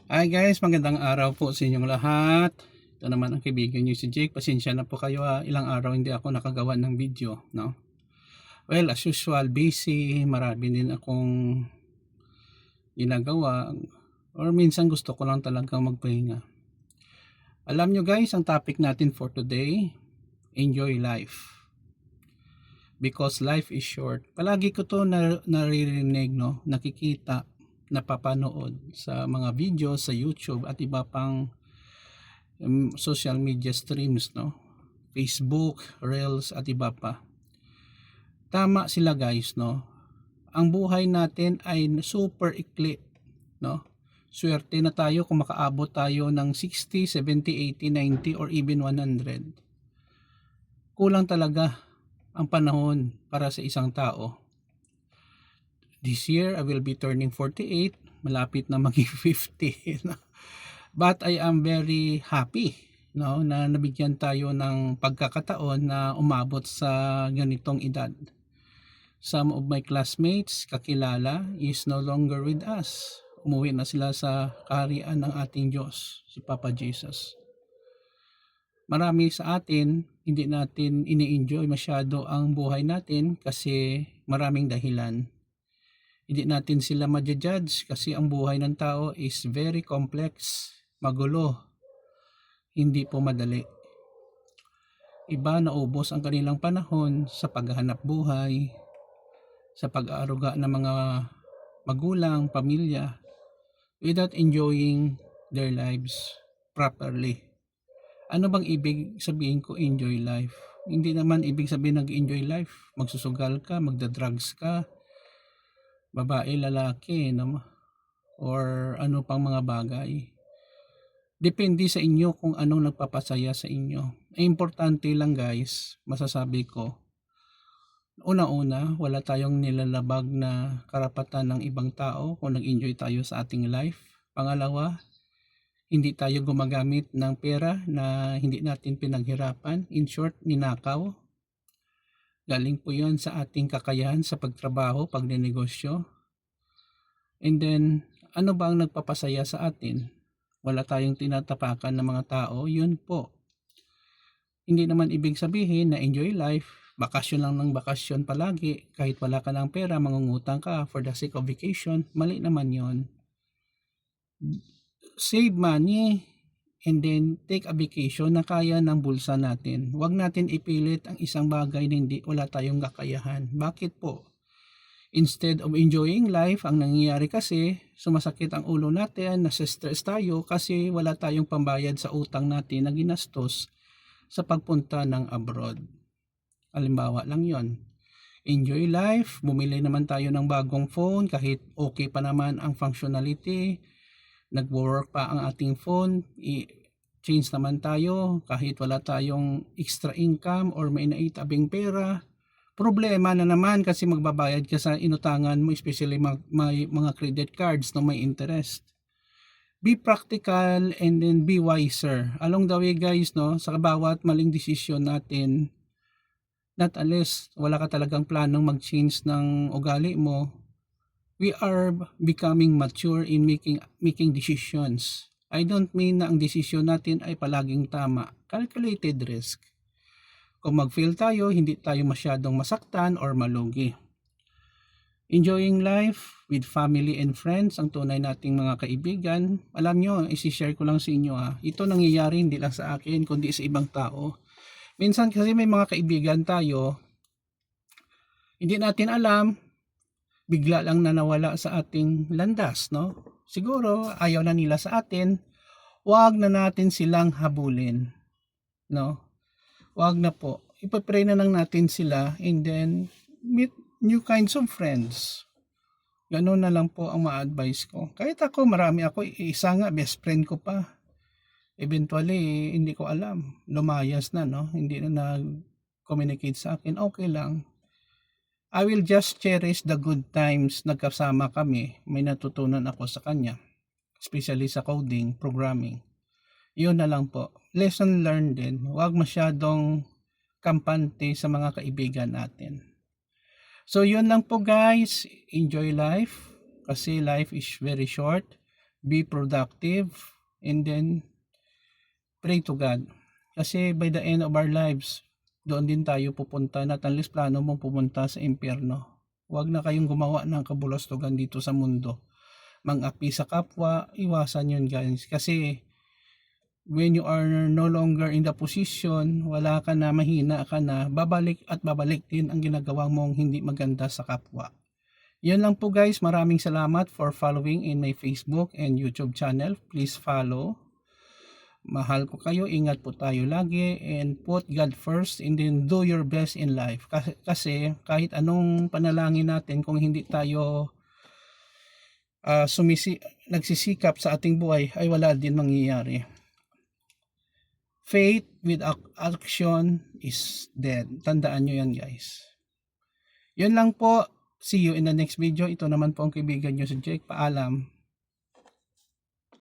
Hi guys, magandang araw po sa inyong lahat. Ito naman ang kaibigan niyo si Jake. Pasensya na po kayo, ilang araw hindi ako nakagawa ng video, no? Well, as usual, busy. Marami din akong ginagawa or minsan gusto ko lang talagang magpahinga. Alam nyo guys, ang topic natin for today, enjoy life. Because life is short. Palagi ko to naririnig, no? Nakikita, napapanood sa mga videos sa YouTube at iba pang social media streams, no? Facebook, Reels at iba pa. Tama sila guys, no? Ang buhay natin ay super ikli, no? Swerte na tayo kung makaabot tayo ng 60, 70, 80, 90 or even 100. Kulang talaga ang panahon para sa isang tao. This year I will be turning 48, malapit na maging 50, no? But I am very happy, no, na nabigyan tayo ng pagkakataon na umabot sa ganitong edad. Some of my classmates, kakilala, is no longer with us. Umuwi na sila sa kaharian ng ating Diyos, si Papa Jesus. Marami sa atin, hindi natin ini-enjoy masyado ang buhay natin kasi maraming dahilan. Hindi natin sila ma-judge kasi ang buhay ng tao is very complex, magulo, hindi po madali. Iba naubos ang kanilang panahon sa paghahanap buhay, sa pag-aaruga ng mga magulang, pamilya, without enjoying their lives properly. Ano bang ibig sabihin ko enjoy life? Hindi naman ibig sabihin nag-enjoy life. Magsusugal ka, magda-drugs ka, babae, lalaki, no? Or ano pang mga bagay. Depende sa inyo kung anong nagpapasaya sa inyo. Importante lang guys, masasabi ko, una-una, wala tayong nilalabag na karapatan ng ibang tao kung nag-enjoy tayo sa ating life. Pangalawa, hindi tayo gumagamit ng pera na hindi natin pinaghirapan. In short, ninakaw. Galing po yun sa ating kakayahan sa pagtrabaho, pagnenegosyo. And then, ano ba ang nagpapasaya sa atin? Wala tayong tinatapakan ng mga tao, yun po. Hindi naman ibig sabihin na enjoy life, bakasyon lang ng bakasyon palagi, kahit wala ka ng pera, mangungutang ka for the sake of vacation, mali naman yon. Save money and then take a vacation na kaya ng bulsa natin. Huwag natin ipilit ang isang bagay na wala tayong kakayahan. Bakit po? Instead of enjoying life, ang nangyayari kasi, sumasakit ang ulo natin, nasa-stress tayo kasi wala tayong pambayad sa utang natin na ginastos sa pagpunta ng abroad. Halimbawa lang yon. Enjoy life, bumili naman tayo ng bagong phone kahit okay pa naman ang functionality, nag-work pa ang ating phone, change naman tayo kahit wala tayong extra income or may naitabing pera. Problema na naman kasi magbabayad ka sa inutangan mo, especially may mga credit cards na may interest. Be practical and then be wiser. Along the way guys, no, sa bawat maling desisyon natin, not unless wala ka talagang planong mag-change ng ugali mo, we are becoming mature in making decisions. I don't mean na ang desisyon natin ay palaging tama. Calculated risk. Kung mag-fail tayo, hindi tayo masyadong masaktan or malugi. Enjoying life with family and friends, ang tunay nating mga kaibigan. Alam nyo, isi-share ko lang sa inyo ito nangyayari hindi lang sa akin, kundi sa ibang tao. Minsan kasi may mga kaibigan tayo, hindi natin alam, bigla lang na nawala sa ating landas, no? Siguro, ayaw na nila sa atin, wag na natin silang habulin, no? Wag na po. Ipapray na lang natin sila and then meet new kinds of friends. Ganun na lang po ang ma-advise ko. Kahit ako, marami ako. Isa nga, best friend ko pa. Eventually, hindi ko alam. Lumayas na, no? Hindi na nag-communicate sa akin. Okay lang. I will just cherish the good times. Nagkasama kami. May natutunan ako sa kanya. Especially sa coding, programming. Yun na lang po. Lesson learned din. Huwag masyadong kampante sa mga kaibigan natin. So yun lang po guys. Enjoy life. Kasi life is very short. be productive, and then pray to God. Kasi by the end of our lives, doon din tayo pupunta, not unless plano mong pumunta sa impyerno. Huwag na kayong gumawa ng kabulastugan dito sa mundo. Mang-api sa kapwa, iwasan yun guys. Kasi when you are no longer in the position, wala ka na, mahina ka na, babalik at babalik din ang ginagawa mong hindi maganda sa kapwa. Yun lang po guys, maraming salamat for following in my Facebook and YouTube channel. Please follow. Mahal ko kayo, ingat po tayo lagi, and put God first, and then do your best in life. Kasi kahit anong panalangin natin, kung hindi tayo nagsisikap sa ating buhay, ay wala din mangyayari. Faith without action is dead. Tandaan nyo yan guys. Yun lang po. See you in the next video. Ito naman po ang kaibigan nyo si Jake. Paalam.